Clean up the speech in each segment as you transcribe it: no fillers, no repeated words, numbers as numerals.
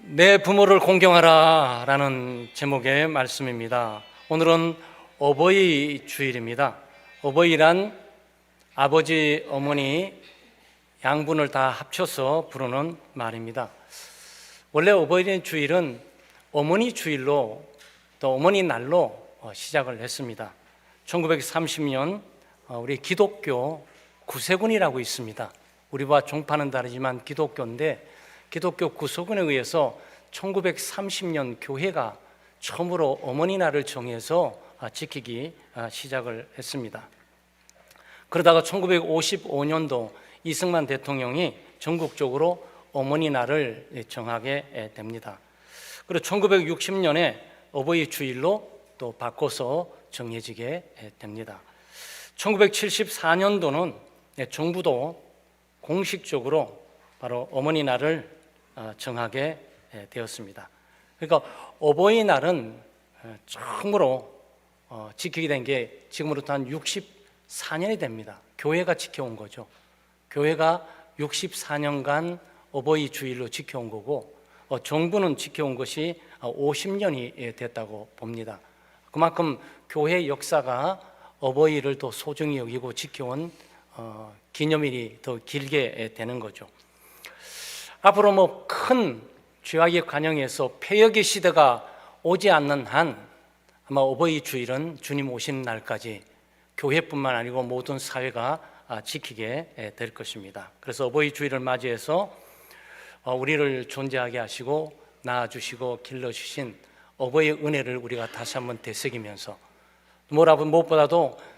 내 부모를 공경하라 라는 제목의 말씀입니다. 오늘은 어버이 주일입니다. 어버이란 아버지, 어머니, 양분을 다 합쳐서 부르는 말입니다. 원래 어버이 주일은 어머니 주일로 또 어머니 날로 시작을 했습니다. 1930년 우리 기독교 구세군이라고 있습니다. 우리와 종파는 다르지만 기독교인데 기독교 구세군에 의해서 1930년 교회가 처음으로 어머니 날을 정해서 지키기 시작을 했습니다. 그러다가 1955년도 이승만 대통령이 전국적으로 어머니 날을 정하게 됩니다. 그리고 1960년에 어버이 주일로 또 바꿔서 정해지게 됩니다. 1974년도는 정부도 공식적으로 바로 어머니 날을 정하게 되었습니다. 그러니까 어버이날은 처음으로 지키게 된 게 지금으로부터 한 64년이 됩니다. 교회가 지켜온 거죠. 교회가 64년간 어버이 주일로 지켜온 거고 정부는 지켜온 것이 50년이 됐다고 봅니다. 그만큼 교회 역사가 어버이를 더 소중히 여기고 지켜온 기념일이 더 길게 되는 거죠. 앞으로 큰 죄악의 관영에서 폐역의 시대가 오지 않는 한 아마 어버이 주일은 주님 오시는 날까지 교회뿐만 아니고 모든 사회가 지키게 될 것입니다. 그래서 어버이 주일을 맞이해서 우리를 존재하게 하시고 낳아주시고 길러주신 어버이의 은혜를 우리가 다시 한번 되새기면서 무엇보다도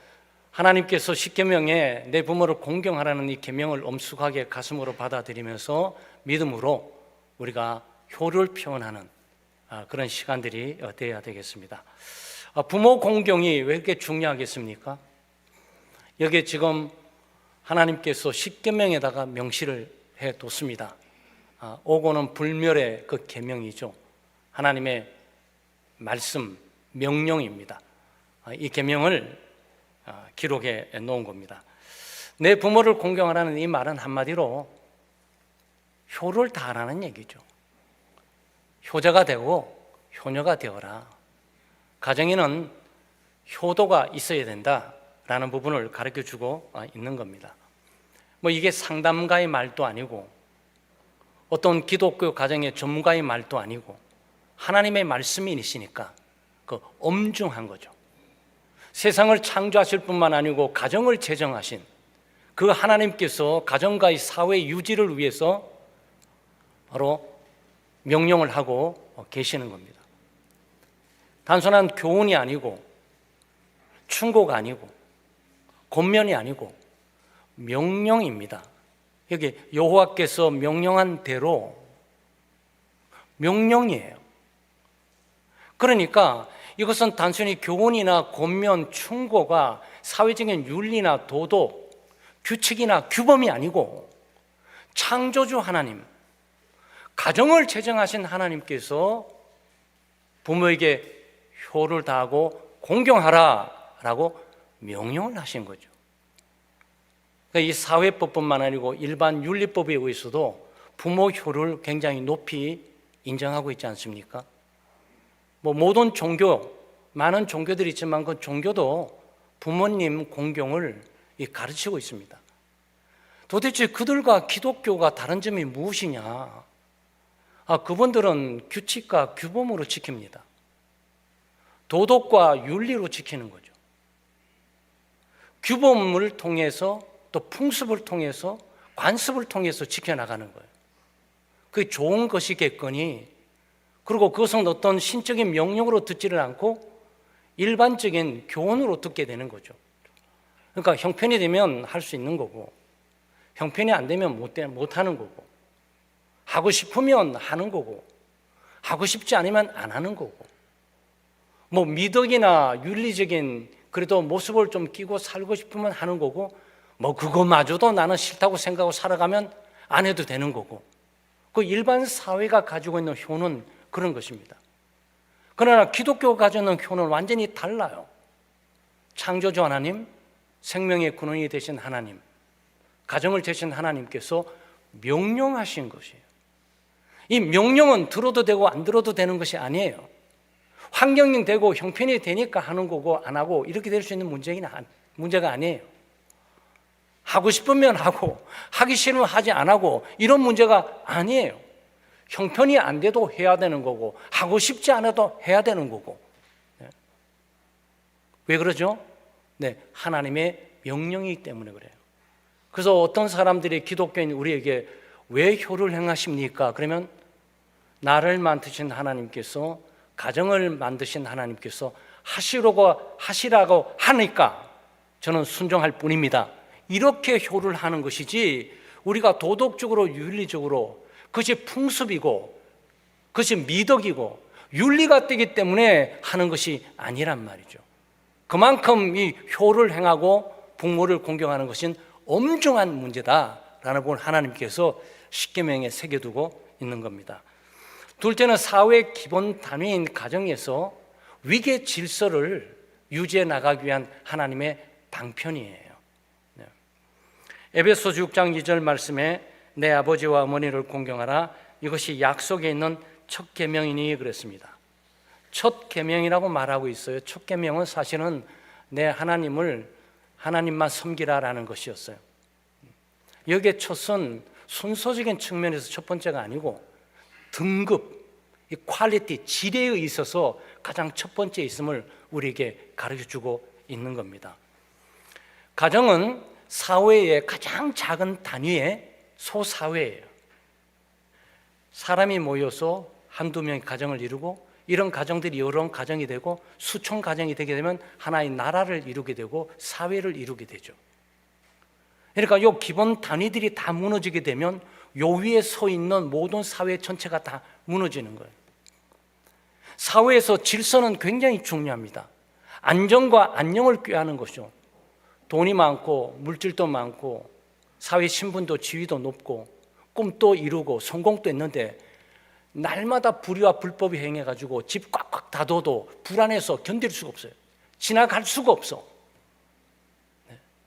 하나님께서 십계명에 내 부모를 공경하라는 이 계명을 엄숙하게 가슴으로 받아들이면서 믿음으로 우리가 효를 표현하는 그런 시간들이 되어야 되겠습니다. 부모 공경이 왜 이렇게 중요하겠습니까? 여기에 지금 하나님께서 십계명에다가 명시를 해뒀습니다. 오고는 불멸의 그 계명이죠. 하나님의 말씀, 명령입니다. 이 계명을 기록해 놓은 겁니다. 내 부모를 공경하라는 이 말은 한마디로 효를 다하라는 얘기죠. 효자가 되고 효녀가 되어라. 가정에는 효도가 있어야 된다라는 부분을 가르쳐주고 있는 겁니다. 이게 상담가의 말도 아니고 어떤 기독교 가정의 전문가의 말도 아니고 하나님의 말씀이시니까 그 엄중한 거죠. 세상을 창조하실 뿐만 아니고 가정을 제정하신 그 하나님께서 가정과의 사회 유지를 위해서 바로 명령을 하고 계시는 겁니다. 단순한 교훈이 아니고 충고가 아니고 권면이 아니고 명령입니다. 여기 여호와께서 명령한 대로 명령이에요. 그러니까 이것은 단순히 교훈이나 권면, 충고가 사회적인 윤리나 도덕, 규칙이나 규범이 아니고 창조주 하나님, 가정을 제정하신 하나님께서 부모에게 효를 다하고 공경하라라고 명령을 하신 거죠. 그러니까 이 사회법뿐만 아니고 일반 윤리법에 의해서도 부모 효를 굉장히 높이 인정하고 있지 않습니까? 모든 종교, 많은 종교들이 있지만 그 종교도 부모님 공경을 가르치고 있습니다. 도대체 그들과 기독교가 다른 점이 무엇이냐? 그분들은 규칙과 규범으로 지킵니다. 도덕과 윤리로 지키는 거죠. 규범을 통해서 또 풍습을 통해서 관습을 통해서 지켜나가는 거예요. 그게 좋은 것이겠거니 그리고 그것은 어떤 신적인 명령으로 듣지를 않고 일반적인 교훈으로 듣게 되는 거죠. 그러니까 형편이 되면 할 수 있는 거고 형편이 안 되면 못 하는 거고 하고 싶으면 하는 거고 하고 싶지 않으면 안 하는 거고 미덕이나 윤리적인 그래도 모습을 좀 끼고 살고 싶으면 하는 거고 그거마저도 나는 싫다고 생각하고 살아가면 안 해도 되는 거고 그 일반 사회가 가지고 있는 효는 그런 것입니다. 그러나 기독교가 가지고 있는 효는 완전히 달라요. 창조주 하나님, 생명의 근원이 되신 하나님, 가정을 되신 하나님께서 명령하신 것이에요. 이 명령은 들어도 되고 안 들어도 되는 것이 아니에요. 환경이 되고 형편이 되니까 하는 거고 안 하고 이렇게 될 수 있는 문제가 아니에요. 하고 싶으면 하고 하기 싫으면 하지 안 하고 이런 문제가 아니에요. 형편이 안 돼도 해야 되는 거고 하고 싶지 않아도 해야 되는 거고. 왜 그러죠? 하나님의 명령이기 때문에 그래요. 그래서 어떤 사람들이 기독교인 우리에게 왜 효를 행하십니까? 그러면 나를 만드신 하나님께서, 가정을 만드신 하나님께서 하시라고 하니까 저는 순종할 뿐입니다. 이렇게 효를 하는 것이지, 우리가 도덕적으로 윤리적으로 그것이 풍습이고 그것이 미덕이고 윤리가 뜨기 때문에 하는 것이 아니란 말이죠. 그만큼 이 효를 행하고 부모를 공경하는 것은 엄중한 문제다라는 걸 하나님께서 십계명에 새겨두고 있는 겁니다. 둘째는 사회의 기본 단위인 가정에서 위계 질서를 유지해 나가기 위한 하나님의 방편이에요. 에베소서 6장 2절 말씀에 내 아버지와 어머니를 공경하라, 이것이 약속에 있는 첫 계명이니 그랬습니다. 첫 계명이라고 말하고 있어요. 첫 계명은 사실은 내 하나님만 섬기라라는 것이었어요. 여기에 첫은 순서적인 측면에서 첫 번째가 아니고 등급, 이 퀄리티, 질에 있어서 가장 첫 번째 있음을 우리에게 가르쳐주고 있는 겁니다. 가정은 사회의 가장 작은 단위의 소사회예요. 사람이 모여서 한두 명의 가정을 이루고 이런 가정들이 여러 가정이 되고 수천 가정이 되게 되면 하나의 나라를 이루게 되고 사회를 이루게 되죠. 그러니까 이 기본 단위들이 다 무너지게 되면 요 위에 서 있는 모든 사회 전체가 다 무너지는 거예요. 사회에서 질서는 굉장히 중요합니다. 안정과 안녕을 꾀하는 것이죠. 돈이 많고 물질도 많고 사회 신분도 지위도 높고 꿈도 이루고 성공도 했는데 날마다 불의와 불법이 행해가지고 집 꽉꽉 닫아도 불안해서 견딜 수가 없어요. 지나갈 수가 없어.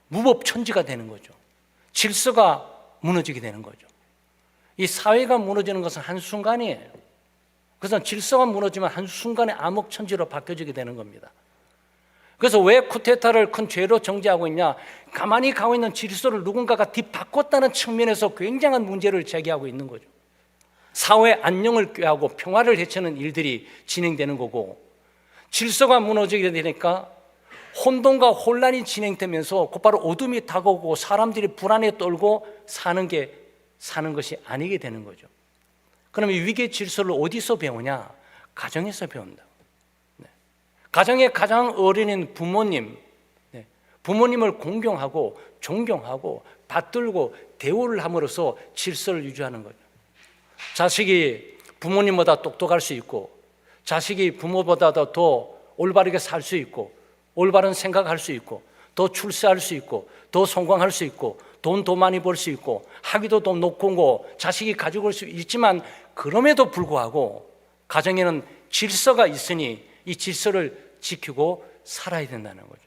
무법천지가 되는 거죠. 질서가 무너지게 되는 거죠. 이 사회가 무너지는 것은 한순간이에요. 그래서 질서가 무너지면 한순간에 암흑천지로 바뀌어지게 되는 겁니다. 그래서 왜 쿠데타를 큰 죄로 정죄하고 있냐? 가만히 가고 있는 질서를 누군가가 뒤바꿨다는 측면에서 굉장한 문제를 제기하고 있는 거죠. 사회 안녕을 꾀하고 평화를 해치는 일들이 진행되는 거고, 질서가 무너지게 되니까 혼돈과 혼란이 진행되면서 곧바로 어둠이 다가오고 사람들이 불안에 떨고 사는 것이 아니게 되는 거죠. 그럼 이 위계 질서를 어디서 배우냐? 가정에서 배운다. 가정의 가장 어린인 부모님, 부모님을 공경하고 존경하고 받들고 대우를 함으로써 질서를 유지하는 거죠. 자식이 부모님보다 똑똑할 수 있고, 자식이 부모보다 더 올바르게 살 수 있고, 올바른 생각할 수 있고, 더 출세할 수 있고, 더 성공할 수 있고, 돈 더 많이 벌 수 있고, 학위도 더 높고, 자식이 가지고 올 수 있지만, 그럼에도 불구하고 가정에는 질서가 있으니 이 질서를 지키고 살아야 된다는 거죠.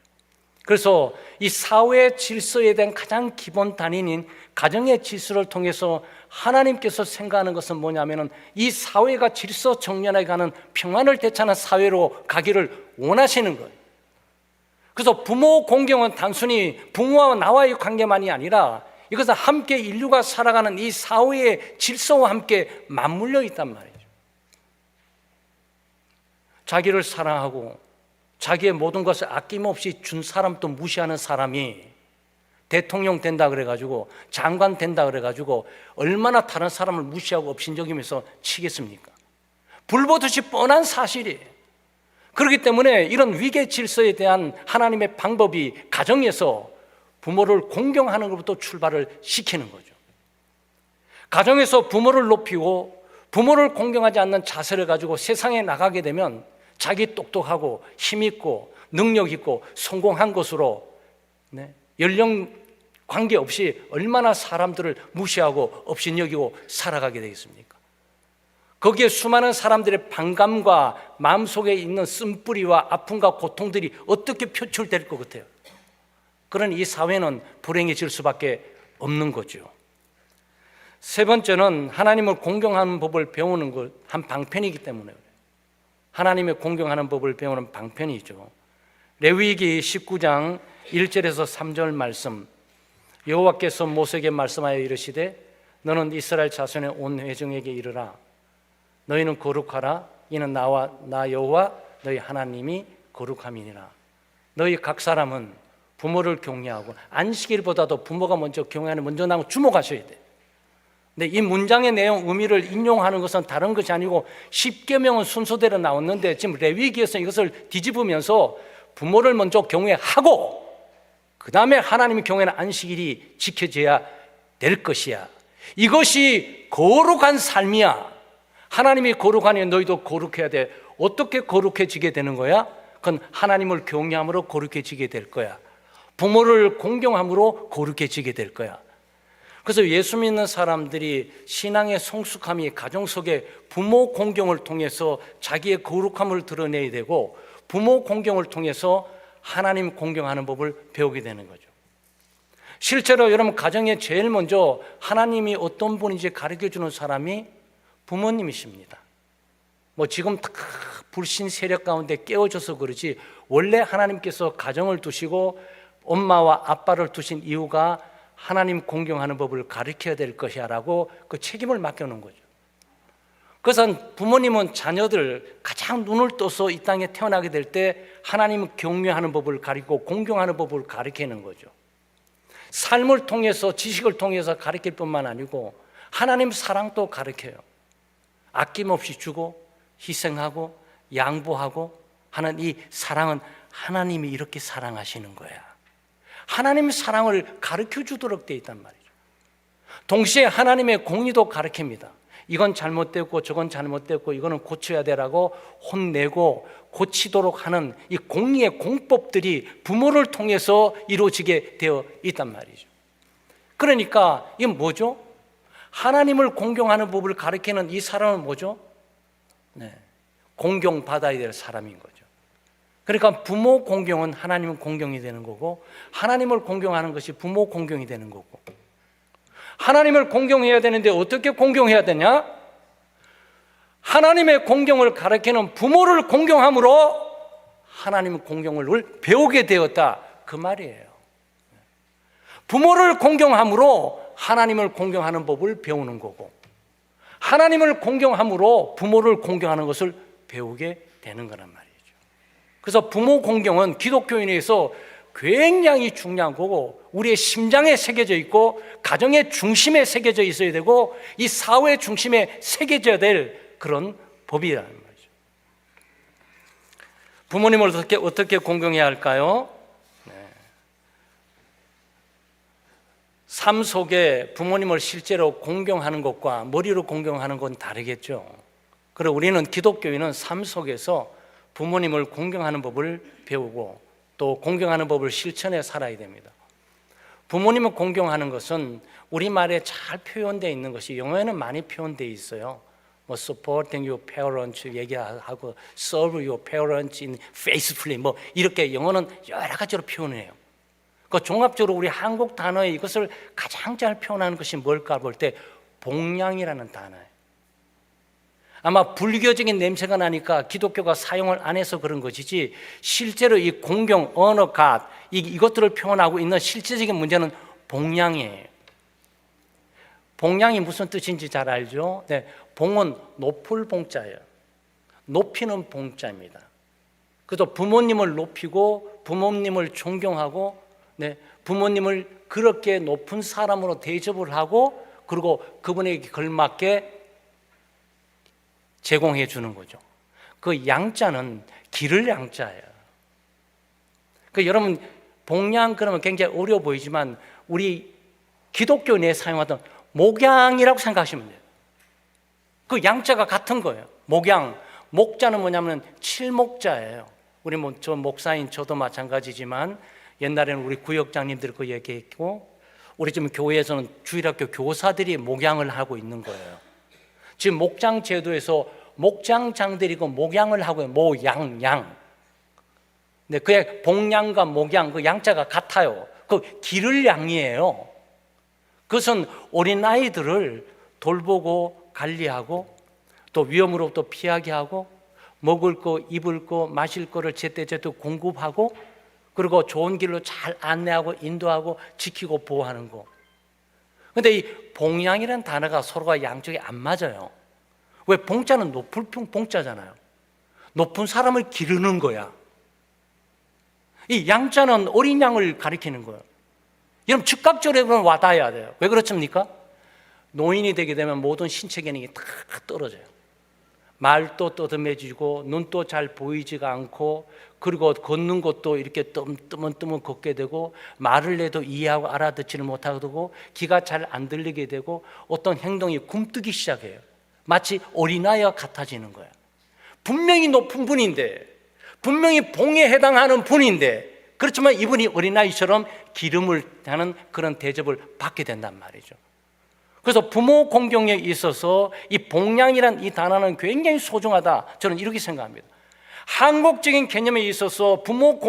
그래서 이 사회 질서에 대한 가장 기본 단위인 가정의 질서를 통해서 하나님께서 생각하는 것은 뭐냐면은 이 사회가 질서 정연하게 가는 평안을 되찾는 사회로 가기를 원하시는 거예요. 그래서 부모 공경은 단순히 부모와 나와의 관계만이 아니라 이것은 함께 인류가 살아가는 이 사회의 질서와 함께 맞물려 있단 말이죠. 자기를 사랑하고 자기의 모든 것을 아낌없이 준 사람도 무시하는 사람이 대통령 된다 그래가지고 장관 된다 그래가지고 얼마나 다른 사람을 무시하고 업신여기면서 치겠습니까? 불보듯이 뻔한 사실이에요. 그렇기 때문에 이런 위계 질서에 대한 하나님의 방법이 가정에서 부모를 공경하는 것부터 출발을 시키는 거죠. 가정에서 부모를 높이고 부모를 공경하지 않는 자세를 가지고 세상에 나가게 되면 자기 똑똑하고 힘있고 능력있고 성공한 것으로 연령 관계없이 얼마나 사람들을 무시하고 업신여기고 살아가게 되겠습니까? 거기에 수많은 사람들의 반감과 마음속에 있는 쓴뿌리와 아픔과 고통들이 어떻게 표출될 것 같아요? 그런 이 사회는 불행해질 수밖에 없는 거죠. 세 번째는 하나님을 공경하는 법을 배우는 것 한 방편이기 때문에 그래요. 하나님의 공경하는 법을 배우는 방편이죠. 레위기 19장 1절에서 3절 말씀, 여호와께서 모세에게 말씀하여 이르시되 너는 이스라엘 자손의 온 회중에게 이르라. 너희는 거룩하라. 이는 나와 나 여호와 너희 하나님이 거룩함이니라. 너희 각 사람은 부모를 경외하고, 안식일보다도 부모가 먼저 경외하는, 먼저 나면 주목하셔야 돼. 근데 이 문장의 내용, 의미를 인용하는 것은 다른 것이 아니고 10계명은 순서대로 나왔는데 지금 레위기에서 이것을 뒤집으면서 부모를 먼저 경외하고 그 다음에 하나님이 경외하는 안식일이 지켜져야 될 것이야. 이것이 거룩한 삶이야. 하나님이 거룩하니 너희도 거룩해야 돼. 어떻게 거룩해지게 되는 거야? 그건 하나님을 경외함으로 거룩해지게 될 거야. 부모를 공경함으로 거룩해지게 될 거야. 그래서 예수 믿는 사람들이 신앙의 성숙함이 가정 속에 부모 공경을 통해서 자기의 거룩함을 드러내야 되고, 부모 공경을 통해서 하나님 공경하는 법을 배우게 되는 거죠. 실제로 여러분 가정에 제일 먼저 하나님이 어떤 분인지 가르쳐주는 사람이 부모님이십니다. 뭐 지금 다 불신 세력 가운데 깨어져서 그러지, 원래 하나님께서 가정을 두시고 엄마와 아빠를 두신 이유가 하나님 공경하는 법을 가르쳐야 될 것이야 라고 그 책임을 맡겨놓은 거죠. 그래서 부모님은 자녀들 가장 눈을 떠서 이 땅에 태어나게 될 때 하나님 경외하는 법을 가르치고 공경하는 법을 가르치는 거죠. 삶을 통해서, 지식을 통해서 가르칠 뿐만 아니고 하나님 사랑도 가르쳐요. 아낌없이 주고 희생하고 양보하고 하는 이 사랑은 하나님이 이렇게 사랑하시는 거야. 하나님의 사랑을 가르쳐 주도록 되어 있단 말이죠. 동시에 하나님의 공의도 가르칩니다. 이건 잘못됐고 저건 잘못됐고 이거는 고쳐야 되라고 혼내고 고치도록 하는 이 공의의 공법들이 부모를 통해서 이루어지게 되어 있단 말이죠. 그러니까 이건 뭐죠? 하나님을 공경하는 법을 가르치는 이 사람은 뭐죠? 공경받아야 될 사람인 거죠. 그러니까 부모 공경은 하나님 공경이 되는 거고, 하나님을 공경하는 것이 부모 공경이 되는 거고, 하나님을 공경해야 되는데 어떻게 공경해야 되냐? 하나님의 공경을 가르치는 부모를 공경함으로 하나님의 공경을 배우게 되었다, 그 말이에요. 부모를 공경함으로 하나님을 공경하는 법을 배우는 거고, 하나님을 공경함으로 부모를 공경하는 것을 배우게 되는 거란 말이에요. 그래서 부모 공경은 기독교인에서 굉장히 중요한 거고, 우리의 심장에 새겨져 있고 가정의 중심에 새겨져 있어야 되고 이 사회 중심에 새겨져야 될 그런 법이라는 말이죠. 부모님을 어떻게 공경해야 할까요? 삶 속에 부모님을 실제로 공경하는 것과 머리로 공경하는 건 다르겠죠. 그리고 우리는 기독교인은 삶 속에서 부모님을 공경하는 법을 배우고 또 공경하는 법을 실천해 살아야 됩니다. 부모님을 공경하는 것은 우리말에 잘 표현되어 있는 것이 영어에는 많이 표현되어 있어요. 뭐 supporting your parents 얘기하고 serve your parents in faithfully 뭐 이렇게 영어는 여러 가지로 표현해요. 그 종합적으로 우리 한국 단어에 이것을 가장 잘 표현하는 것이 뭘까 볼 때 복양이라는 단어예요. 아마 불교적인 냄새가 나니까 기독교가 사용을 안 해서 그런 것이지, 실제로 이 공경, 언어, 갓 이것들을 표현하고 있는 실제적인 문제는 복양이에요. 복양이 무슨 뜻인지 잘 알죠? 네, 봉은 높을 봉자예요. 높이는 봉자입니다. 그래서 부모님을 높이고 부모님을 존경하고 부모님을 그렇게 높은 사람으로 대접을 하고 그리고 그분에게 걸맞게 제공해 주는 거죠. 그 양자는 기를 양자예요. 여러분 복양 그러면 굉장히 어려워 보이지만 우리 기독교 내에 사용하던 목양이라고 생각하시면 돼요. 그 양자가 같은 거예요. 목양, 목자는 뭐냐면 칠목자예요. 우리 저 목사인 저도 마찬가지지만 옛날에는 우리 구역장님들 그 얘기했고, 우리 지금 교회에서는 주일학교 교사들이 목양을 하고 있는 거예요. 지금 목장 제도에서 목장장들이고 목양을 하고요. 모양, 양. 네, 그게 복양과 목양 그 양자가 같아요. 그 기를 양이에요. 그것은 어린아이들을 돌보고 관리하고 또 위험으로부터 피하게 하고 먹을 거, 입을 거, 마실 거를 제때제때 공급하고 그리고 좋은 길로 잘 안내하고 인도하고 지키고 보호하는 거. 근데 이 봉양이라는 단어가 서로가 양쪽이 안 맞아요. 왜? 봉자는 높은 봉자잖아요. 높은 사람을 기르는 거야. 이 양자는 어린 양을 가리키는 거예요. 여러분 즉각적으로 와닿아야 돼요. 왜 그렇습니까? 노인이 되게 되면 모든 신체 기능이 다 떨어져요. 말도 떠듬해지고 눈도 잘 보이지가 않고 그리고 걷는 것도 이렇게 뜨문뜨문 걷게 되고 말을 해도 이해하고 알아듣지를 못하게 되고 귀가 잘 안 들리게 되고 어떤 행동이 굼뜨기 시작해요. 마치 어린아이와 같아지는 거예요. 분명히 높은 분인데 분명히 봉에 해당하는 분인데 그렇지만 이분이 어린아이처럼 기름을 하는 그런 대접을 받게 된단 말이죠. 그래서 부모 공경에 있어서 이 봉양이란 이 단어는 굉장히 소중하다. 저는 이렇게 생각합니다. 한국적인 개념에 있어서 부모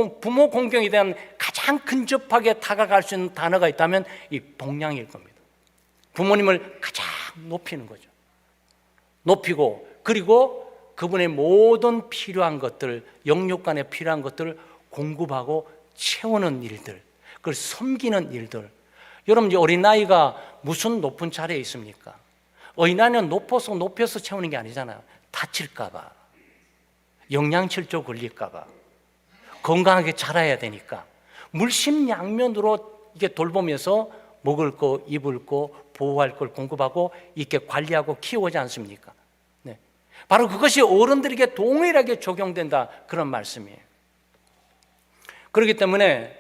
공경에 대한 가장 근접하게 다가갈 수 있는 단어가 있다면 이 봉양일 겁니다. 부모님을 가장 높이는 거죠. 높이고 그리고 그분의 모든 필요한 것들, 영육간에 필요한 것들을 공급하고 채우는 일들, 그걸 섬기는 일들. 여러분 어린아이가 무슨 높은 자리에 있습니까? 어린아이는 높여서 채우는 게 아니잖아요. 다칠까 봐, 영양실조 걸릴까 봐, 건강하게 자라야 되니까 물심양면으로 이게 돌보면서 먹을 거, 입을 거, 보호할 걸 공급하고 이렇게 관리하고 키우지 않습니까? 네. 바로 그것이 어른들에게 동일하게 적용된다 그런 말씀이에요. 그렇기 때문에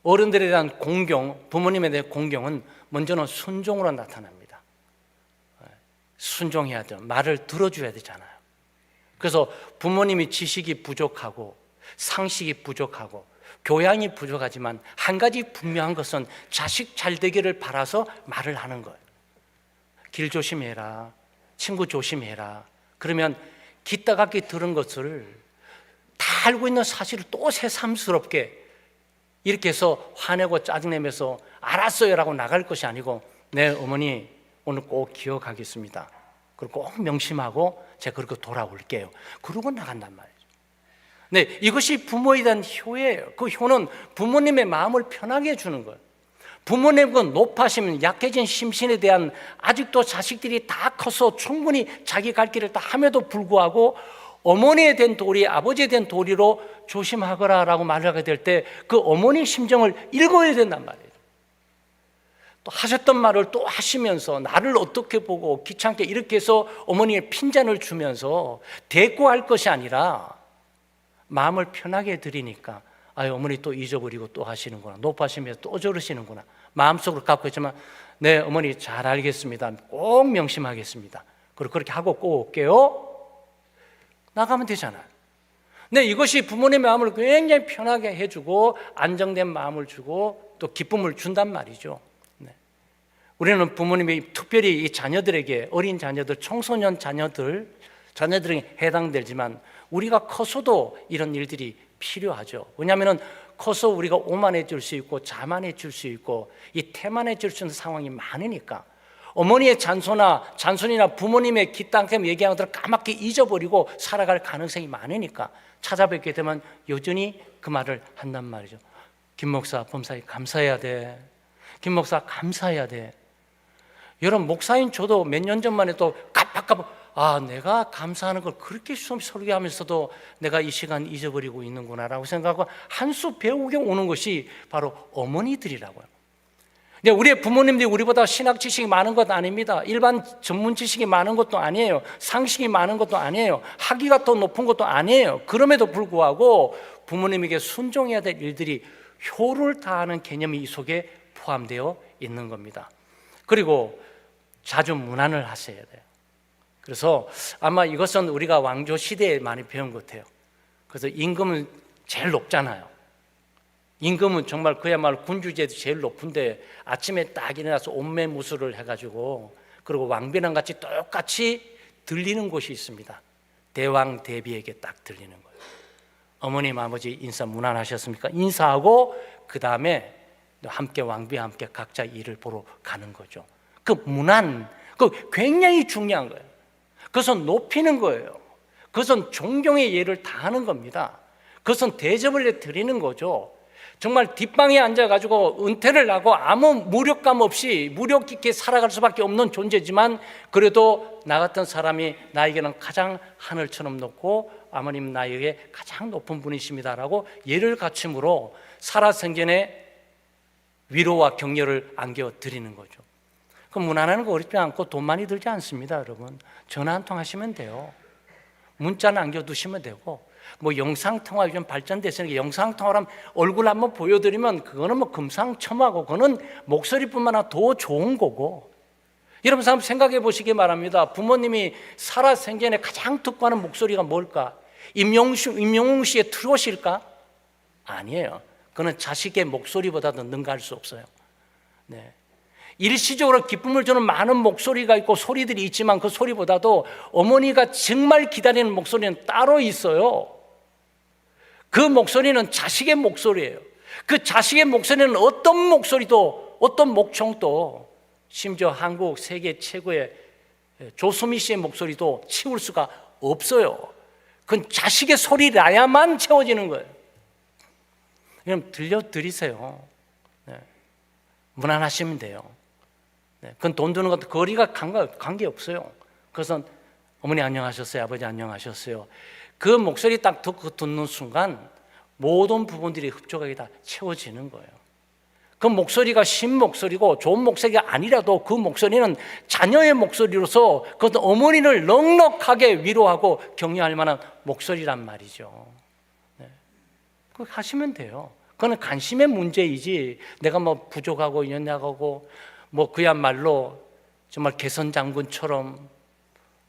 어른들에 대한 공경, 부모님에 대한 공경은 먼저는 순종으로 나타납니다. 순종해야 돼요. 말을 들어줘야 되잖아요. 그래서 부모님이 지식이 부족하고 상식이 부족하고 교양이 부족하지만 한 가지 분명한 것은 자식 잘 되기를 바라서 말을 하는 거예요. 길 조심해라, 친구 조심해라. 그러면 기따갑게 들은 것을 다 알고 있는 사실을 또 새삼스럽게 이렇게 해서 화내고 짜증내면서 알았어요 라고 나갈 것이 아니고 네 어머니 오늘 꼭 기억하겠습니다. 그리고 꼭 명심하고 제가 그렇게 돌아올게요. 그러고 나간단 말이죠. 네, 이것이 부모에 대한 효예요. 그 효는 부모님의 마음을 편하게 해주는 거예요. 부모님은 그 높아심, 약해진 심신에 대한 아직도 자식들이 다 커서 충분히 자기 갈 길을 다 함에도 불구하고 어머니에 대한 도리, 아버지에 대한 도리로 조심하거라 라고 말하게 될 때 그 어머니 심정을 읽어야 된단 말이에요. 또 하셨던 말을 또 하시면서 나를 어떻게 보고 귀찮게 이렇게 해서 어머니의 핀잔을 주면서 대꾸할 것이 아니라 마음을 편하게 드리니까 아유 어머니 또 잊어버리고 또 하시는구나, 높아시면서 또 저러시는구나 마음속으로 갖고 있지만 네 어머니 잘 알겠습니다, 꼭 명심하겠습니다, 그리고 그렇게 하고 꼭 올게요 나가면 되잖아요. 네, 이것이 부모님의 마음을 굉장히 편하게 해주고 안정된 마음을 주고 또 기쁨을 준단 말이죠. 네. 우리는 부모님이 특별히 이 자녀들에게, 어린 자녀들, 청소년 자녀들에게 해당되지만 우리가 커서도 이런 일들이 필요하죠. 왜냐하면 커서 우리가 오만해질 수 있고 자만해질 수 있고 이 태만해질 수 있는 상황이 많으니까 어머니의 잔손이나 부모님의 기땅샘 얘기하는 것들을 까맣게 잊어버리고 살아갈 가능성이 많으니까 찾아뵙게 되면 여전히 그 말을 한단 말이죠. 김 목사, 범사님 감사해야 돼. 김 목사 감사해야 돼. 여러분 목사인 저도 몇 년 전만 해도 깜빡깜빡 내가 감사하는 걸 그렇게 설교하면서도 내가 이 시간 잊어버리고 있는구나라고 생각하고 한 수 배우게 오는 것이 바로 어머니들이라고요. 근데 우리의 부모님들이 우리보다 신학 지식이 많은 것 아닙니다. 일반 전문 지식이 많은 것도 아니에요. 상식이 많은 것도 아니에요. 학위가 더 높은 것도 아니에요. 그럼에도 불구하고 부모님에게 순종해야 될 일들이 효를 다하는 개념이 이 속에 포함되어 있는 겁니다. 그리고 자주 문안을 하셔야 돼요. 그래서 아마 이것은 우리가 왕조 시대에 많이 배운 것 같아요. 그래서 임금은 제일 높잖아요. 임금은 정말 그야말로 군주제도 제일 높은데 아침에 딱 일어나서 온매무술을 해가지고 그리고 왕비랑 같이 똑같이 들리는 곳이 있습니다. 대왕 대비에게 딱 들리는 거예요. 어머님 아버지 인사 문안하셨습니까? 인사하고 그 다음에 함께 왕비와 함께 각자 일을 보러 가는 거죠. 그 문안, 그 굉장히 중요한 거예요. 그것은 높이는 거예요. 그것은 존경의 예를 다하는 겁니다. 그것은 대접을 드리는 거죠. 정말 뒷방에 앉아가지고 은퇴를 하고 아무 무력감 없이 무력 있게 살아갈 수밖에 없는 존재지만 그래도 나 같은 사람이 나에게는 가장 하늘처럼 높고 아버님 나에게 가장 높은 분이십니다라고 예를 갖춤으로 살아생전에 위로와 격려를 안겨 드리는 거죠. 그 문안하는 거 어렵지 않고 돈 많이 들지 않습니다, 여러분. 전화 한 통 하시면 돼요. 문자 남겨두시면 되고, 뭐 영상통화 요즘 발전됐으니까 영상통화를 하면 얼굴 한번 보여드리면 그거는 뭐 금상첨화고 그거는 목소리뿐만 아니라 더 좋은 거고. 여러분 한번 생각해 보시기 바랍니다. 부모님이 살아생전에 가장 듣고 하는 목소리가 뭘까? 임영웅 씨의 트롯일까? 아니에요. 그는 자식의 목소리보다도 능가할 수 없어요. 네. 일시적으로 기쁨을 주는 많은 목소리가 있고 소리들이 있지만 그 소리보다도 어머니가 정말 기다리는 목소리는 따로 있어요. 그 목소리는 자식의 목소리예요. 그 자식의 목소리는 어떤 목소리도 어떤 목청도 심지어 한국 세계 최고의 조수미 씨의 목소리도 채울 수가 없어요. 그건 자식의 소리라야만 채워지는 거예요. 그럼 들려드리세요. 네. 무난하시면 돼요. 네. 그건 돈 드는 것도 거리가 관계없어요. 그것은 어머니 안녕하셨어요, 아버지 안녕하셨어요. 그 목소리 딱 듣는 순간 모든 부분들이 흡족하게 다 채워지는 거예요. 그 목소리가 신 목소리고 좋은 목소리가 아니라도 그 목소리는 자녀의 목소리로서 그것은 어머니를 넉넉하게 위로하고 격려할 만한 목소리란 말이죠. 네. 그거 하시면 돼요. 그건 관심의 문제이지 내가 뭐 부족하고 연약하고 뭐 그야말로 정말 개선 장군처럼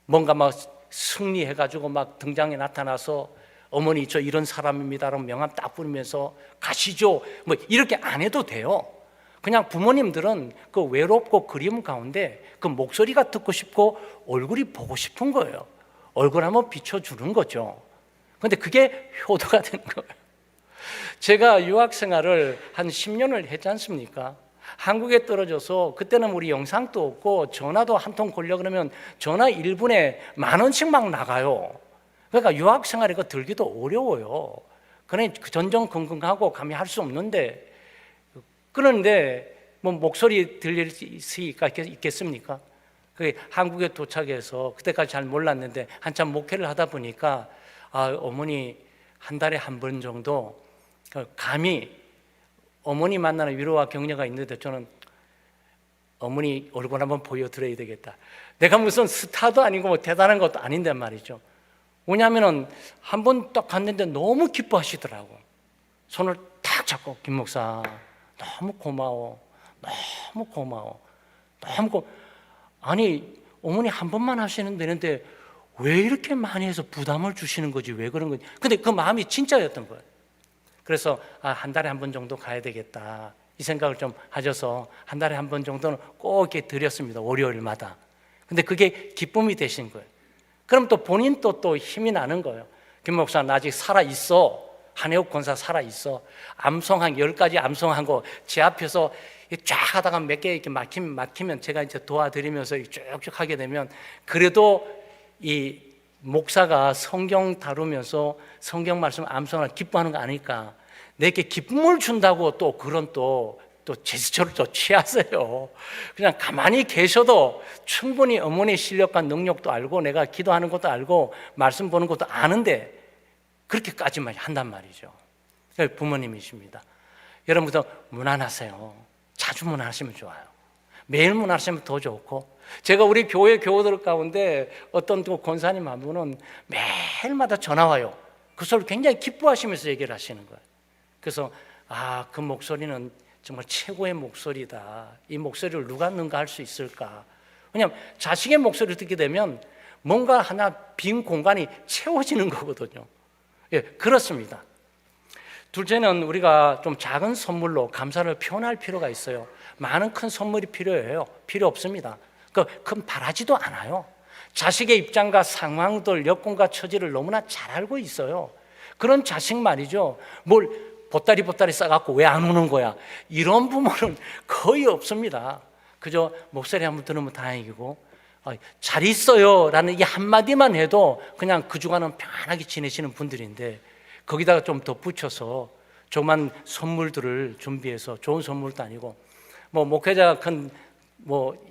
뭔가 막 승리해가지고 막 등장에 나타나서 어머니 저 이런 사람입니다라고 명함 딱 부르면서 가시죠 뭐 이렇게 안 해도 돼요. 그냥 부모님들은 그 외롭고 그리움 가운데 그 목소리가 듣고 싶고 얼굴이 보고 싶은 거예요. 얼굴 한번 비춰주는 거죠. 근데 그게 효도가 되는 거예요. 제가 유학 생활을 한 10년을 했지 않습니까? 한국에 떨어져서 그때는 우리 영상도 없고 전화도 한 통 걸려 그러면 전화 1분에 10,000원씩 막 나가요. 그러니까 유학 생활이 들기도 어려워요. 그러니 전전긍긍하고 감히 할 수 없는데 그런데 뭐 목소리 들릴 수가 있겠습니까? 그 한국에 도착해서 그때까지 잘 몰랐는데 한참 목회를 하다 보니까 어머니 한 달에 한 번 정도 감히 어머니 만나는 위로와 격려가 있는데 저는 어머니 얼굴 한번 보여드려야 되겠다. 내가 무슨 스타도 아니고 뭐 대단한 것도 아닌데 말이죠. 왜냐하면 한 번 딱 갔는데 너무 기뻐하시더라고. 손을 딱 잡고 김 목사 너무 고마워. 너무 고마워. 아니 어머니 한 번만 하시면 되는데 왜 이렇게 많이 해서 부담을 주시는 거지? 왜 그런 거지? 근데 그 마음이 진짜였던 거예요. 그래서 한 달에 한 번 정도 가야 되겠다 이 생각을 좀 하셔서 한 달에 한 번 정도는 꼭 이렇게 드렸습니다. 월요일마다. 근데 그게 기쁨이 되신 거예요. 그럼 또 본인도 또 힘이 나는 거예요. 김 목사 나 아직 살아있어. 한해옥 권사 살아있어. 암송 한 10가지 암송한 거 제 앞에서 쫙 하다가 몇 개 이렇게 막히면 제가 이제 도와드리면서 쭉쭉 하게 되면 그래도 이 목사가 성경 다루면서 성경 말씀 암송을 기뻐하는 거 아니까 내게 기쁨을 준다고 또 그런 또 제스처를 또 취하세요. 그냥 가만히 계셔도 충분히 어머니의 실력과 능력도 알고 내가 기도하는 것도 알고 말씀 보는 것도 아는데 그렇게까지만 한단 말이죠. 부모님이십니다. 여러분도 문안하세요. 자주 문안하시면 좋아요. 매일 문안하시면 더 좋고 제가 우리 교회 교우들 가운데 어떤 권사님 한 분은 매일마다 전화 와요. 그 소리를 굉장히 기뻐하시면서 얘기를 하시는 거예요. 그래서 그 목소리는 정말 최고의 목소리다. 이 목소리를 누가 능가할 수 있을까? 왜냐하면 자식의 목소리를 듣게 되면 뭔가 하나 빈 공간이 채워지는 거거든요. 예, 그렇습니다. 둘째는 우리가 좀 작은 선물로 감사를 표현할 필요가 있어요. 많은 큰 선물이 필요해요? 필요 없습니다. 큰 바라지도 않아요. 자식의 입장과 상황들, 여건과 처지를 너무나 잘 알고 있어요. 그런 자식 말이죠. 뭘 보따리 싸갖고 왜 안 오는 거야? 이런 부모는 거의 없습니다. 그저 목소리 한번 들으면 다행이고, 잘 있어요 라는 이 한마디만 해도 그냥 그 주간은 편안하게 지내시는 분들인데, 거기다가 좀 덧붙여서 조그만 선물들을 준비해서, 좋은 선물도 아니고, 뭐 목회자가 큰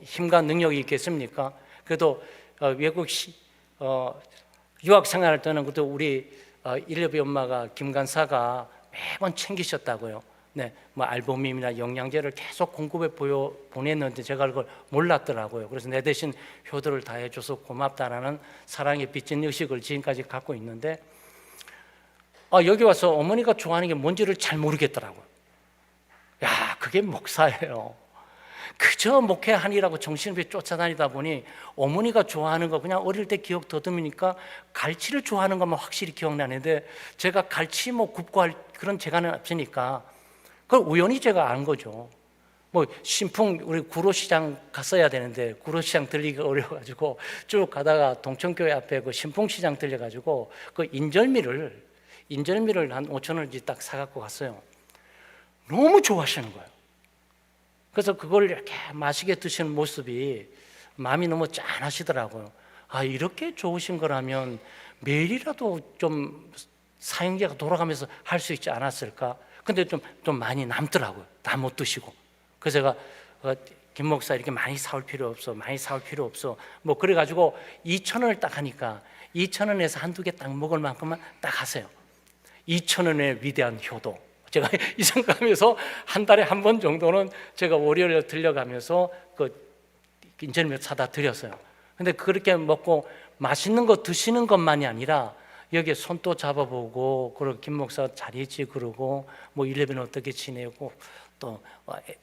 힘과 능력이 있겠습니까? 그래도 외국 유학 생활할 때는 그것도 우리 일레비 엄마가 김간사가 매번 챙기셨다고요. 네, 뭐 알부민이나 영양제를 계속 공급해 보냈는데 제가 그걸 몰랐더라고요. 그래서 내 대신 효도를 다 해줘서 고맙다라는 사랑에 빚진 의식을 지금까지 갖고 있는데, 여기 와서 어머니가 좋아하는 게 뭔지를 잘 모르겠더라고요. 야, 그게 목사예요. 그저 목회하니라고 정신없이 쫓아다니다 보니 어머니가 좋아하는 거, 그냥 어릴 때 기억 더듬으니까 갈치를 좋아하는 것만 확실히 기억나는데, 제가 갈치 굽고 할 그런 재간은 없으니까 그걸 우연히 제가 안 거죠. 신풍 우리 구로시장 갔어야 되는데 구로시장 들리기가 어려워가지고 쭉 가다가 동천교회 앞에 그 신풍시장 들려가지고 그 인절미를 한 5,000원짜리 딱 사갖고 갔어요. 너무 좋아하시는 거예요. 그래서 그걸 이렇게 맛있게 드시는 모습이 마음이 너무 짠하시더라고요. 이렇게 좋으신 거라면 매일이라도 좀 사형제가 돌아가면서 할 수 있지 않았을까? 근데 좀 많이 남더라고요. 다 못 드시고. 그래서 제가 김 목사 이렇게 많이 사올 필요 없어. 그래가지고 2,000원을 딱 하니까 2,000원에서 한두 개 딱 먹을 만큼만 딱 하세요. 2,000원의 위대한 효도. 제가 이 생각하면서 한 달에 한 번 정도는 제가 월요일에 들려가면서 그 인절미 사다 드렸어요. 근데 그렇게 먹고 맛있는 거 드시는 것만이 아니라 여기에 손도 잡아보고, 그리고 김 목사 잘 있지 그러고, 일레비는 어떻게 지내고, 또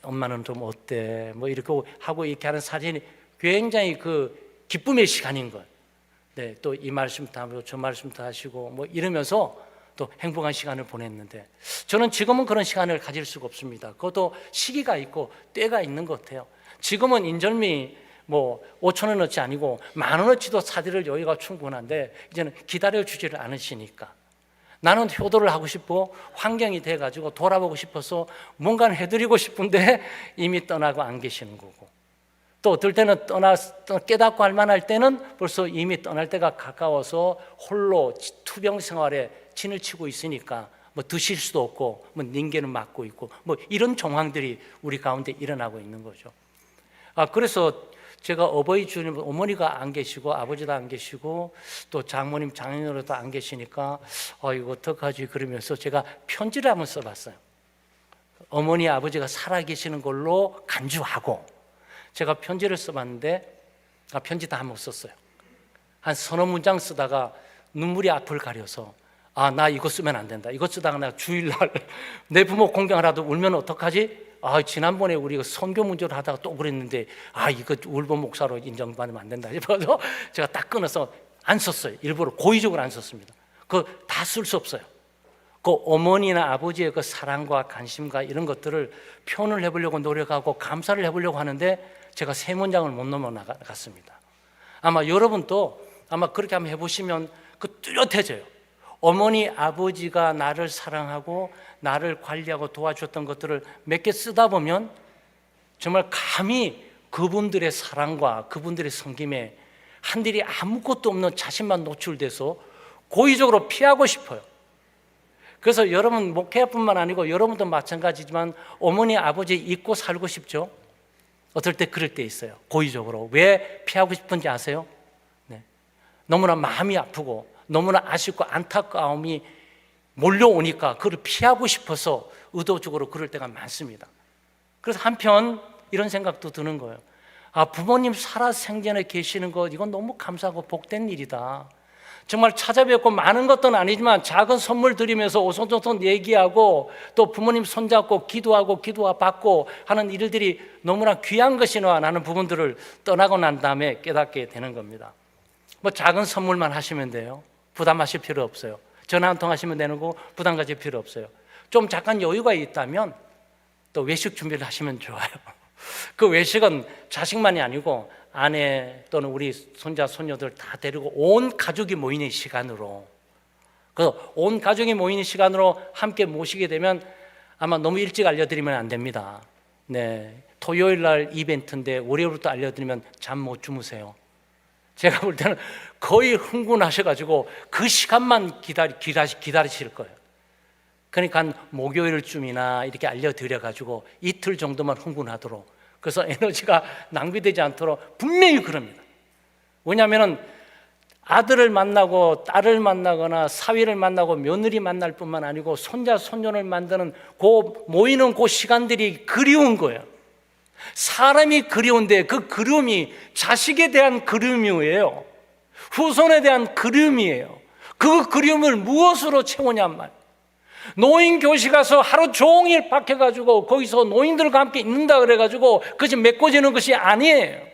엄마는 좀 어때, 이렇게 하고 이렇게 하는 사진이 굉장히 그 기쁨의 시간인 거예요. 네, 또 이 말씀도 하고 저 말씀도 하시고 이러면서 또 행복한 시간을 보냈는데, 저는 지금은 그런 시간을 가질 수가 없습니다. 그것도 시기가 있고 때가 있는 것 같아요. 지금은 인절미 5,000원어치 아니고 10,000원어치도 사드릴 여유가 충분한데, 이제는 기다려주지를 않으시니까 나는 효도를 하고 싶고 환경이 돼가지고 돌아보고 싶어서 뭔가를 해드리고 싶은데 이미 떠나고 안 계시는 거고, 또 어떨 때는 깨닫고 할 만할 때는 벌써 이미 떠날 때가 가까워서 홀로 투병 생활에 진을 치고 있으니까 드실 수도 없고 닌게는 맞고 있고 이런 정황들이 우리 가운데 일어나고 있는 거죠. 그래서 제가 어버이 주님, 어머니가 안 계시고 아버지도 안 계시고 또 장모님, 장인어른도 안 계시니까 이거 어떡하지 그러면서 제가 편지를 한번 써봤어요. 어머니, 아버지가 살아계시는 걸로 간주하고 제가 편지를 써봤는데, 편지 다 한번 썼어요. 한 서너 문장 쓰다가 눈물이 앞을 가려서 나 이거 쓰면 안 된다. 이거 쓰다가 나 주일날 내 부모 공경하라도 울면 어떡하지? 지난번에 우리가 선교 문제를 하다가 또 그랬는데 이거 울보 목사로 인정받으면 안 된다 싶어서 제가 딱 끊어서 안 썼어요. 일부러 고의적으로 안 썼습니다. 그거 다 쓸 수 없어요. 그 어머니나 아버지의 그 사랑과 관심과 이런 것들을 표현을 해보려고 노력하고 감사를 해보려고 하는데 제가 세 문장을 못 넘어갔습니다. 아마 여러분도 그렇게 한번 해보시면 뚜렷해져요. 어머니, 아버지가 나를 사랑하고 나를 관리하고 도와줬던 것들을 몇 개 쓰다 보면 정말 감히 그분들의 사랑과 그분들의 섬김에 한들이 아무것도 없는 자신만 노출돼서 고의적으로 피하고 싶어요. 그래서 여러분 목회뿐만 아니고 여러분도 마찬가지지만 어머니, 아버지 잊고 살고 싶죠? 어떨 때 그럴 때 있어요. 고의적으로. 왜 피하고 싶은지 아세요? 네. 너무나 마음이 아프고 너무나 아쉽고 안타까움이 몰려오니까 그걸 피하고 싶어서 의도적으로 그럴 때가 많습니다. 그래서 한편 이런 생각도 드는 거예요. 부모님 살아 생전에 계시는 것, 이건 너무 감사하고 복된 일이다. 정말 찾아뵙고 많은 것은 아니지만 작은 선물 드리면서 오손도손 얘기하고 또 부모님 손잡고 기도하고 기도와 받고 하는 일들이 너무나 귀한 것이나 라는 부분들을 떠나고 난 다음에 깨닫게 되는 겁니다. 작은 선물만 하시면 돼요. 부담하실 필요 없어요. 전화 한 통 하시면 되는 거 부담 가질 필요 없어요. 좀 잠깐 여유가 있다면 또 외식 준비를 하시면 좋아요. 그 외식은 자식만이 아니고 아내 또는 우리 손자, 손녀들 다 데리고 온 가족이 모이는 시간으로 그래서 온 가족이 모이는 시간으로 함께 모시게 되면 아마 너무 일찍 알려드리면 안 됩니다. 네, 토요일 날 이벤트인데 월요일부터 알려드리면 잠 못 주무세요. 제가 볼 때는 거의 흥분하셔가지고 그 시간만 기다리실 거예요. 그러니까 한 목요일쯤이나 이렇게 알려드려가지고 이틀 정도만 흥분하도록, 그래서 에너지가 낭비되지 않도록 분명히 그럽니다. 왜냐하면 아들을 만나고 딸을 만나거나 사위를 만나고 며느리 만날 뿐만 아니고 손자 손녀를 만드는 모이는 그 시간들이 그리운 거예요. 사람이 그리운데 그 그리움이 자식에 대한 그리움이에요. 후손에 대한 그리움이에요. 그 그리움을 무엇으로 채우냔 말이에요. 노인 교실 가서 하루 종일 박혀가지고 거기서 노인들과 함께 있는다 그래가지고 그것이 메꿔지는 것이 아니에요.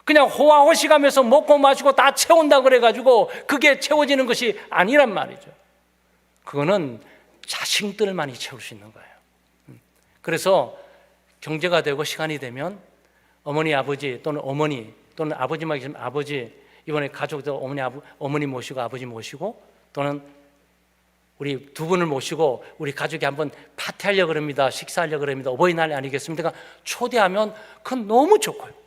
그냥 호화호식하면서 먹고 마시고 다 채운다 그래가지고 그게 채워지는 것이 아니란 말이죠. 그거는 자식들만이 채울 수 있는 거예요. 그래서 경제가 되고 시간이 되면 어머니 아버지 또는 어머니 또는 아버지만 계시면 아버지, 이번에 가족들 어머니 모시고 아버지 모시고 또는 우리 두 분을 모시고 우리 가족이 한번 파티하려고 그럽니다. 식사하려고 그럽니다. 어버이날 아니겠습니까? 초대하면 그건 너무 좋고요.